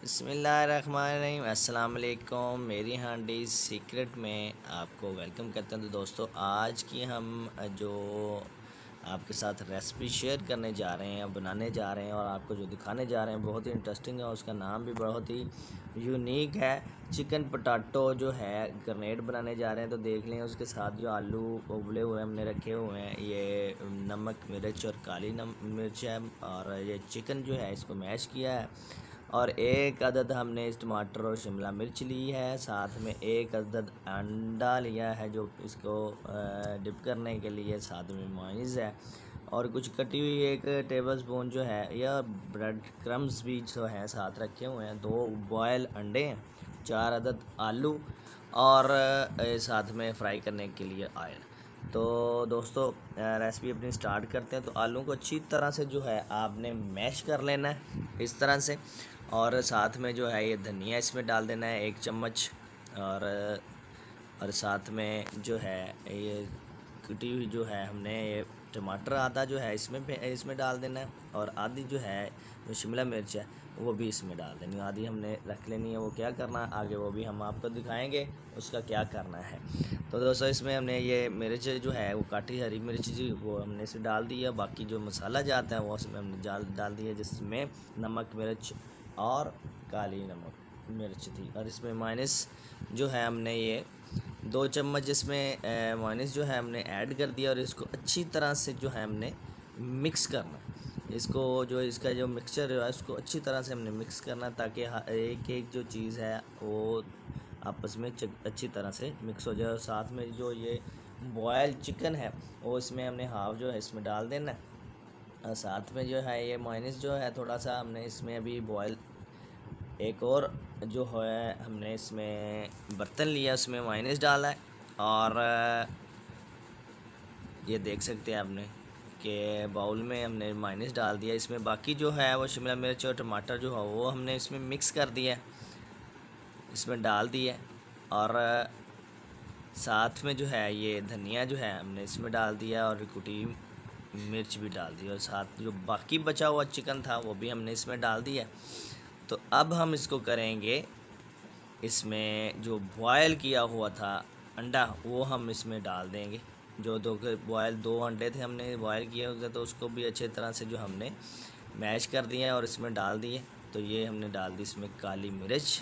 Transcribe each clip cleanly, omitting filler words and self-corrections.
बिस्मिल्लाहिर्रहमानिर्रहीम। अस्सलाम वालेकुम। मेरी हांडी सीक्रेट में आपको वेलकम करते हैं। तो दोस्तों, आज की हम जो आपके साथ रेसिपी शेयर करने जा रहे हैं, बनाने जा रहे हैं और आपको जो दिखाने जा रहे हैं बहुत ही इंटरेस्टिंग है। उसका नाम भी बहुत ही यूनिक है। चिकन पोटैटो जो है ग्रेनेड बनाने जा रहे हैं। तो देख लें, उसके साथ जो आलू उबले हुए हमने रखे हुए हैं, ये नमक मिर्च और काली मिर्च है, और ये चिकन जो है इसको मैश किया है, और एक अदद हमने इस टमाटर और शिमला मिर्च ली है। साथ में एक अदद अंडा लिया है जो इसको डिप करने के लिए। साथ में मेयोनीज़ है और कुछ कटी हुई एक टेबल स्पून जो है, या ब्रेड क्रम्स भी जो है साथ रखे हुए हैं। 2 बॉयल अंडे हैं, 4 अदद आलू, और साथ में फ्राई करने के लिए ऑयल। तो दोस्तों, रेसिपी अपनी स्टार्ट करते हैं। तो आलू को अच्छी तरह से जो है आपने मैश कर लेना है इस तरह से, और साथ में जो है ये धनिया इसमें डाल देना है 1 चम्मच, और साथ में जो है ये कुटी हुई जो है हमने ये टमाटर आधा जो है इसमें डाल देना है, और आधी जो है जो शिमला मिर्च है वो भी इसमें डाल देनी है। आधी हमने रख लेनी है। वो क्या करना है आगे वो भी हम आपको दिखाएंगे उसका क्या करना है। तो दोस्तों, इसमें हमने ये मिर्च जो है वो काटी हरी मिर्च जी वो हमने इसे डाल दिया। बाकी जो मसाला जाता है वो उसमें हमने डाल दिया, जिसमें नमक मिर्च और काली नमक मिर्च थी। और इसमें माइनस जो है हमने ये 2 चम्मच इसमें माइनस जो है हमने ऐड कर दिया, और इसको अच्छी तरह से जो है हमने मिक्स करना। इसको जो इसका जो मिक्सचर है इसको अच्छी तरह से हमने मिक्स करना, ताकि एक एक जो चीज़ है वो आपस में अच्छी तरह से मिक्स हो जाए। और साथ में जो ये बॉयल चिकन है वो इसमें हमने हाफ जो है इसमें डाल देना है। और साथ में जो है ये माइनस जो है थोड़ा सा हमने इसमें अभी बॉयल एक और जो है हमने इसमें बर्तन लिया उसमें माइनस डाला है, और ये देख सकते हैं आपने कि बाउल में हमने माइनस डाल दिया। इसमें बाकी जो है वो शिमला मिर्च और टमाटर जो है वो हमने इसमें मिक्स कर दिया है, इसमें डाल दिया। और साथ में जो है ये धनिया जो है हमने इसमें डाल दिया, और कुटी मिर्च भी डाल दी, और साथ जो बाकी बचा हुआ चिकन था वो भी हमने इसमें डाल दिया। तो अब हम इसको करेंगे, इसमें जो बॉयल किया हुआ था अंडा वो हम इसमें डाल देंगे। जो बॉयल 2 अंडे थे हमने बॉयल किए हुए थे, तो उसको भी अच्छे तरह से जो हमने मैश कर दिया है और इसमें डाल दिए। तो ये हमने डाल दी इसमें काली मिर्च,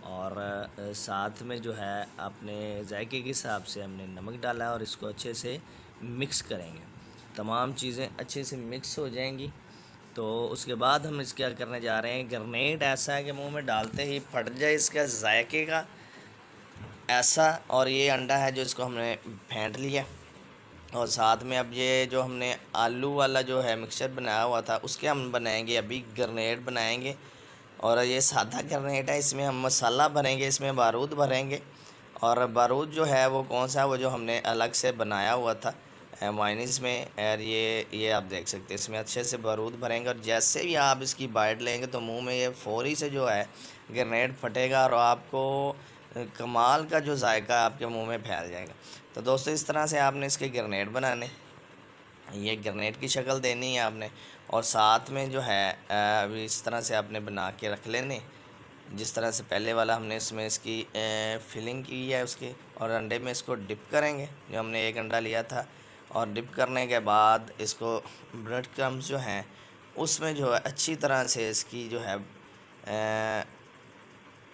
और साथ में जो है अपने जायके के हिसाब से हमने नमक डाला है, और इसको अच्छे से मिक्स करेंगे। तमाम चीज़ें अच्छे से मिक्स हो जाएंगी। तो उसके बाद हम इस क्या करने जा रहे हैं, ग्रेनेड ऐसा है कि मुंह में डालते ही फट जाए इसका जायके का ऐसा। और ये अंडा है जो इसको हमने फेंट लिया, और साथ में अब ये जो हमने आलू वाला जो है मिक्सचर बनाया हुआ था उसके हम बनाएंगे अभी ग्रेनेड बनाएंगे। और ये सादा ग्रेनेड है, इसमें हम मसाला भरेंगे, इसमें बारूद भरेंगे। और बारूद जो है वो कौन सा है, वो जो हमने अलग से बनाया हुआ था माइनीस में। और ये आप देख सकते हैं इसमें अच्छे से बारूद भरेंगे, और जैसे ही आप इसकी बाइट लेंगे तो मुंह में ये फ़ौरी से जो है ग्रेनेड फटेगा, और आपको कमाल का जो जायका आपके मुंह में फैल जाएगा। तो दोस्तों, इस तरह से आपने इसके ग्रेनेड बनाने, ये ग्रेनेड की शक्ल देनी है आपने। और साथ में जो है अभी इस तरह से आपने बना के रख लेने, जिस तरह से पहले वाला हमने इसमें इसकी फिलिंग की है उसकी। और अंडे में इसको डिप करेंगे, जो हमने एक अंडा लिया था, और डिप करने के बाद इसको ब्रेड क्रम्स जो हैं उसमें जो है अच्छी तरह से इसकी जो है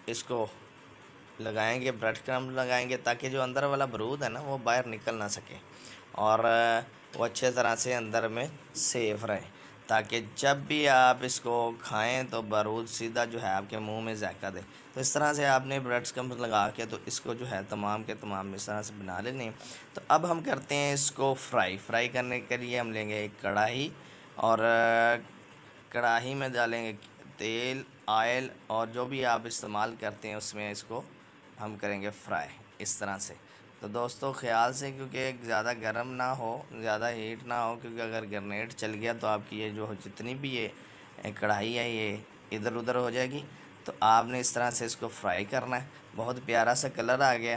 इसको लगाएंगे, ब्रेड क्रम्ब लगाएंगे, ताकि जो अंदर वाला बारूद है ना वो बाहर निकल ना सके, और वो अच्छे तरह से अंदर में सेफ रहे, ताकि जब भी आप इसको खाएं तो बारूद सीधा जो है आपके मुंह में जायका दे। तो इस तरह से आपने ब्रेड क्रम्ब लगा के तो इसको जो है तमाम के तमाम इस तरह से बना लेने। तो अब हम करते हैं इसको फ्राई करने के लिए हम लेंगे एक कढ़ाई, और कढ़ाई में डालेंगे तेल, ऑयल, और जो भी आप इस्तेमाल करते हैं उसमें इसको हम करेंगे फ्राई इस तरह से। तो दोस्तों, ख़्याल से, क्योंकि ज़्यादा गर्म ना हो, ज़्यादा हीट ना हो, क्योंकि अगर ग्रेनेड चल गया तो आपकी ये जो जितनी भी ये कढ़ाई है ये इधर उधर हो जाएगी। तो आपने इस तरह से इसको फ्राई करना है। बहुत प्यारा सा कलर आ गया,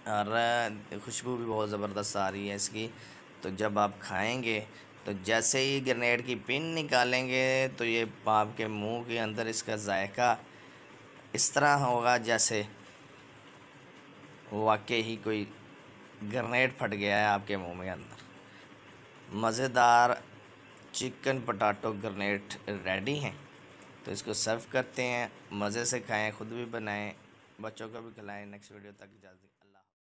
और खुशबू भी बहुत ज़बरदस्त आ रही है इसकी। तो जब आप खाएंगे तो जैसे ही ग्रेनेड की पिन निकालेंगे तो ये आपके मुंह के अंदर इसका जायका इस तरह होगा जैसे वाकई ही कोई ग्रेनेड फट गया है आपके मुंह में अंदर। मज़ेदार चिकन पोटैटो ग्रेनेड रेडी हैं। तो इसको सर्व करते हैं, मज़े से खाएं, ख़ुद भी बनाएं, बच्चों को भी खिलाएं। नेक्स्ट वीडियो तक इजाज़त।